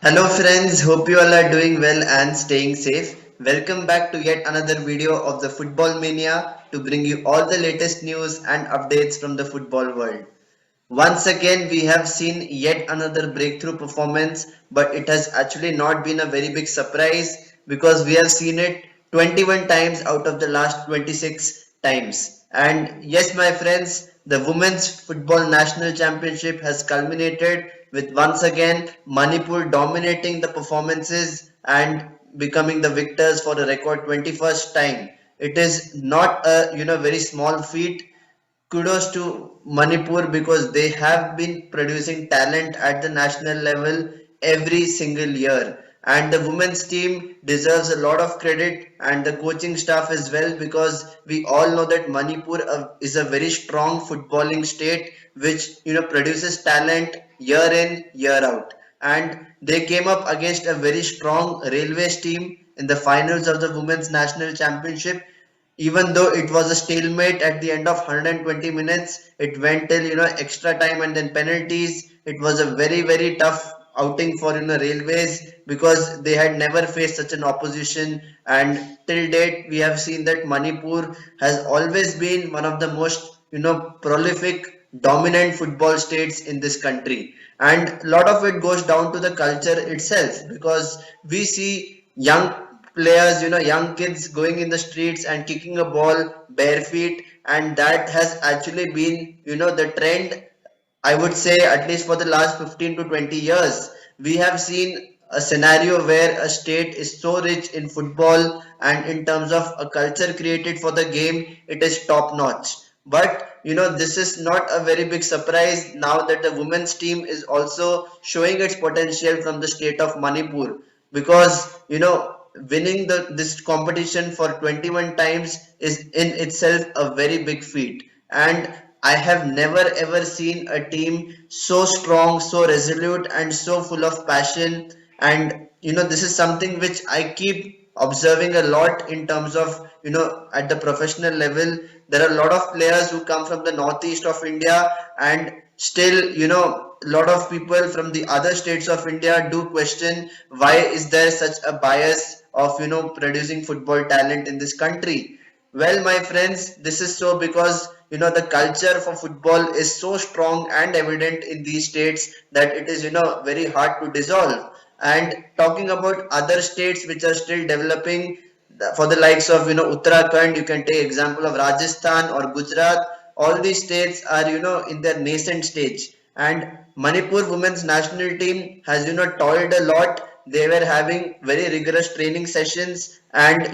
Hello friends, hope you all are doing well and staying safe. Welcome back to yet another video of the Football Mania to bring you all the latest news and updates from the football world. Once again, we have seen yet another breakthrough performance, but it has actually not been a very big surprise because we have seen it 21 times out of the last 26 times. And yes, my friends, the Women's Football National Championship has culminated with once again Manipur dominating the performances and becoming the victors for the record 21st time. It is not a very small feat. Kudos to Manipur because they have been producing talent at the national level every single year. And the women's team deserves a lot of credit and the coaching staff as well because we all know that Manipur is a very strong footballing state which produces talent year in year out. And they came up against a very strong railways team in the finals of the women's national championship. Even though it was a stalemate at the end of 120 minutes, it went till extra time and then penalties. It was a very tough outing for railways because they had never faced such an opposition, and till date we have seen that Manipur has always been one of the most prolific dominant football states in this country, and a lot of it goes down to the culture itself because we see young players, young kids going in the streets and kicking a ball bare feet, and that has actually been, the trend. I would say at least for the last 15 to 20 years, we have seen a scenario where a state is so rich in football and in terms of a culture created for the game, it is top notch. But this is not a very big surprise now that the women's team is also showing its potential from the state of Manipur because winning this competition for 21 times is in itself a very big feat, and I have never ever seen a team so strong, so resolute, and so full of passion. And this is something which I keep observing a lot in terms of at the professional level. There are a lot of players who come from the northeast of India, and still a lot of people from the other states of India do question why is there such a bias of producing football talent in this country. Well, my friends, this is so because the culture for football is so strong and evident in these states that it is very hard to dissolve. And talking about other states which are still developing, for the likes of Uttarakhand, you can take example of Rajasthan or Gujarat. All these states are in their nascent stage, and Manipur women's national team has toiled a lot. They were having very rigorous training sessions, and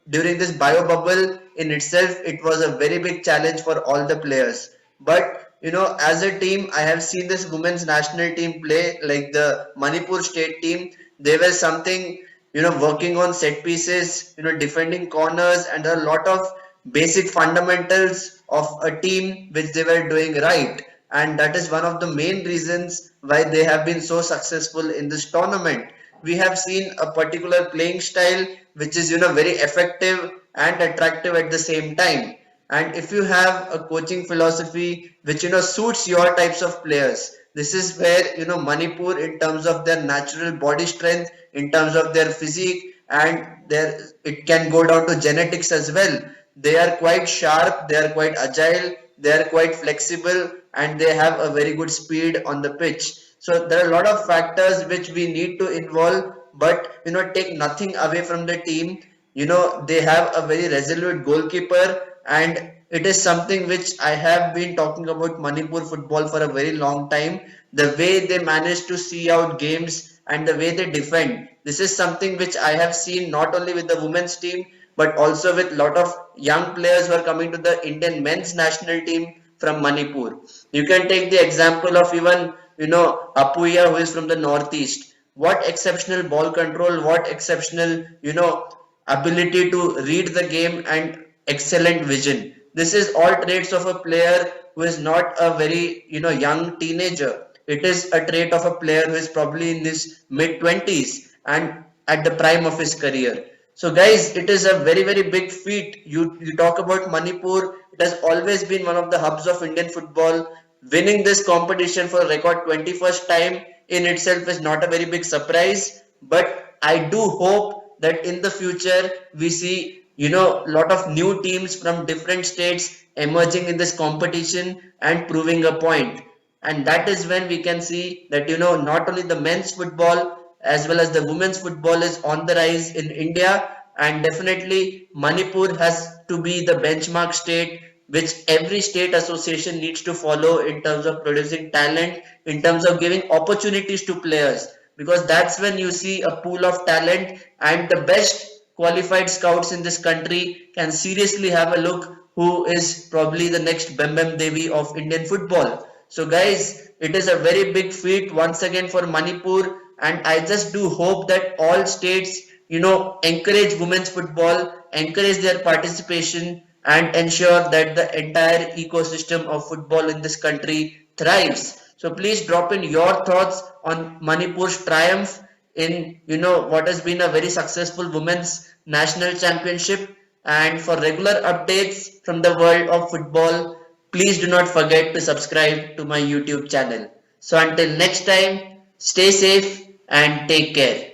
during this bio bubble in itself, it was a very big challenge for all the players. But as a team, I have seen this women's national team play, like the Manipur state team. They were something, working on set pieces, defending corners, and a lot of basic fundamentals of a team which they were doing right. And that is one of the main reasons why they have been so successful in this tournament. We have seen a particular playing style which is very effective and attractive at the same time. And if you have a coaching philosophy which suits your types of players, this is where Manipur, in terms of their natural body strength, in terms of their physique, and their it can go down to genetics as well. They are quite sharp, they are quite agile, they are quite flexible, and they have a very good speed on the pitch. So there are a lot of factors which we need to involve, but take nothing away from the team. They have a very resolute goalkeeper, and it is something which I have been talking about Manipur football for a very long time. The way they manage to see out games and the way they defend. This is something which I have seen not only with the women's team but also with a lot of young players who are coming to the Indian men's national team from Manipur. You can take the example of even Apuya, who is from the northeast. What exceptional ball control, what exceptional ability to read the game and excellent vision. This is all traits of a player who is not a very young teenager. It is a trait of a player who is probably in his mid 20s and at the prime of his career. So guys, it is a very big feat. You talk about Manipur. It has always been one of the hubs of Indian football. Winning this competition for a record 21st time in itself is not a very big surprise, but I do hope that in the future we see lot of new teams from different states emerging in this competition and proving a point. And that is when we can see that not only the men's football as well as the women's football is on the rise in India, and definitely Manipur has to be the benchmark state which every state association needs to follow in terms of producing talent, in terms of giving opportunities to players, because that's when you see a pool of talent and the best qualified scouts in this country can seriously have a look who is probably the next Bem Bem Devi of Indian football. So guys, it is a very big feat once again for Manipur, and I just do hope that all states encourage women's football, encourage their participation, and ensure that the entire ecosystem of football in this country thrives. So please drop in your thoughts on Manipur's triumph in what has been a very successful women's national championship. And for regular updates from the world of football, please do not forget to subscribe to my YouTube channel. So until next time, stay safe and take care.